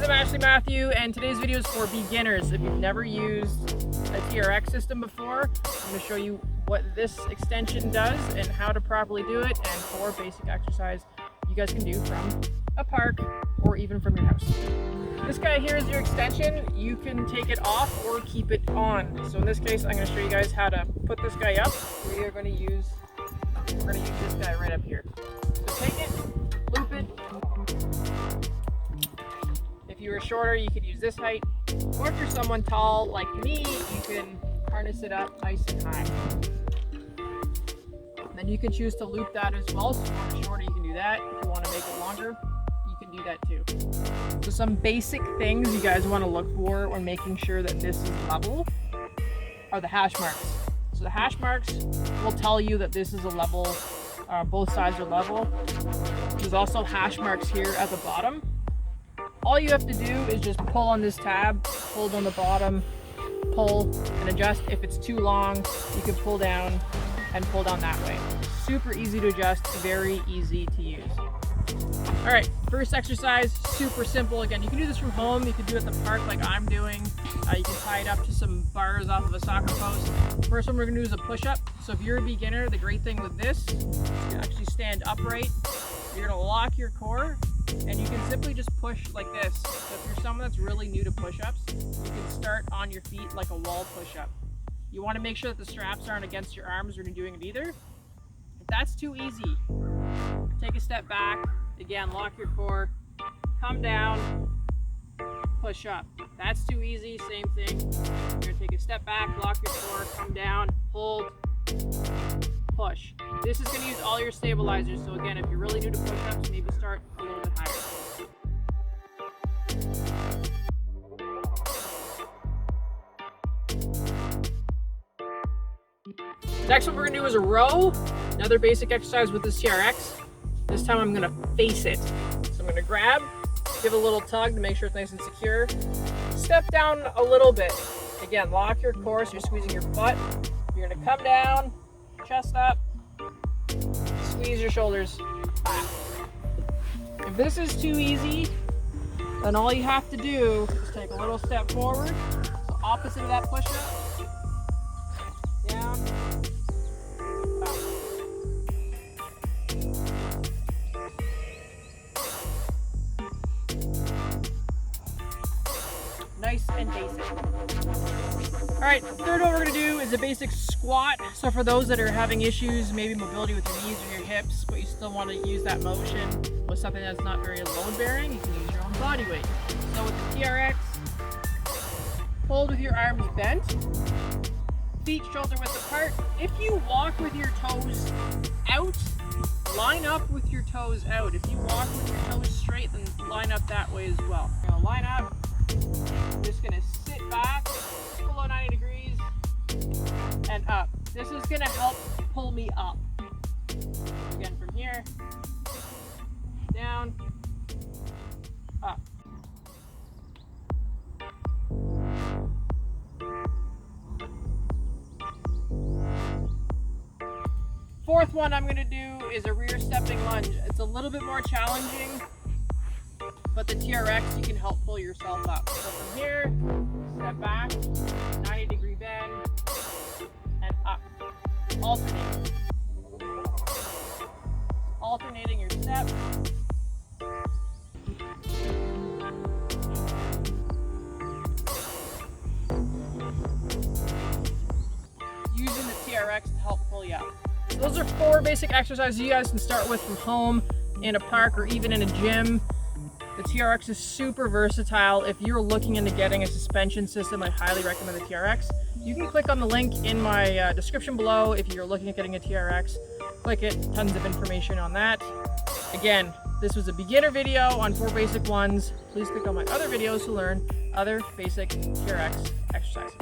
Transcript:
I'm Ashley Matthew, and today's video is for beginners. If you've never used a TRX system before, I'm going to show you what this extension does and how to properly do it, and 4 basic exercise you guys can do from a park or even from your house. This guy here is your extension. You can take it off or keep it on. So in this case, I'm going to show you guys how to put this guy up. We're going to use this guy right up here. So take it, loop it. If you were shorter, you could use this height, or if you're someone tall like me, you can harness it up nice and high. And then you can choose to loop that as well. So if you want it shorter, you can do that. If you want to make it longer, you can do that too. So some basic things you guys want to look for when making sure that this is level are the hash marks. So the hash marks will tell you that this is a level, both sides are level. There's also hash marks here at the bottom. All you have to do is just pull on this tab, hold on the bottom, pull and adjust. If it's too long, you can pull down and pull down that way. Super easy to adjust, very easy to use. All right, first exercise, super simple. Again, you can do this from home. You can do it at the park like I'm doing. You can tie it up to some bars off of a soccer post. First one we're gonna do is a push-up. So if you're a beginner, the great thing with this, you can actually stand upright. You're gonna lock your core, and you can simply just push like this. So if you're someone that's really new to push-ups, you can start on your feet like a wall push-up. You want to make sure that the straps aren't against your arms when you're doing it either. If that's too easy, take a step back. Again, lock your core, come down, push up. That's too easy, same thing. You're gonna take a step back, lock your core, come down, hold, push. This is gonna use all your stabilizers. So again, if you're really new to push-ups, maybe start a little bit higher. Next one we're gonna do is a row. Another basic exercise with this TRX. This time I'm gonna face it. So I'm gonna grab, give a little tug to make sure it's nice and secure. Step down a little bit. Again, lock your core so you're squeezing your butt. You're gonna come down, chest up, squeeze your shoulders back. If this is too easy, then all you have to do is take a little step forward. So opposite of that push-up, down, up. Nice and basic. All right, third one we're gonna do is a basic squat. So for those that are having issues, maybe mobility with your knees or your hips, but you still want to use that motion with something that's not very load bearing, you can use your own body weight. So with the TRX, hold with your arms bent, feet shoulder width apart. If you walk with your toes out, line up with your toes out. If you walk with your toes straight, then line up that way as well. You're gonna line up. I'm just gonna sit back, below 90 degrees, and up. This is gonna help pull me up. Again, from here, down, up. Fourth one I'm gonna do is a rear stepping lunge. It's a little bit more challenging, but the TRX, you can help pull yourself up. So from here, step back, 90-degree bend, and up. Alternating your step. Using the TRX to help pull you up. So those are 4 basic exercises you guys can start with from home, in a park, or even in a gym. The TRX is super versatile. If you're looking into getting a suspension system, I highly recommend the TRX. You can click on the link in my description below if you're looking at getting a TRX. Click it, tons of information on that. Again, this was a beginner video on 4 basic ones. Please click on my other videos to learn other basic TRX exercises.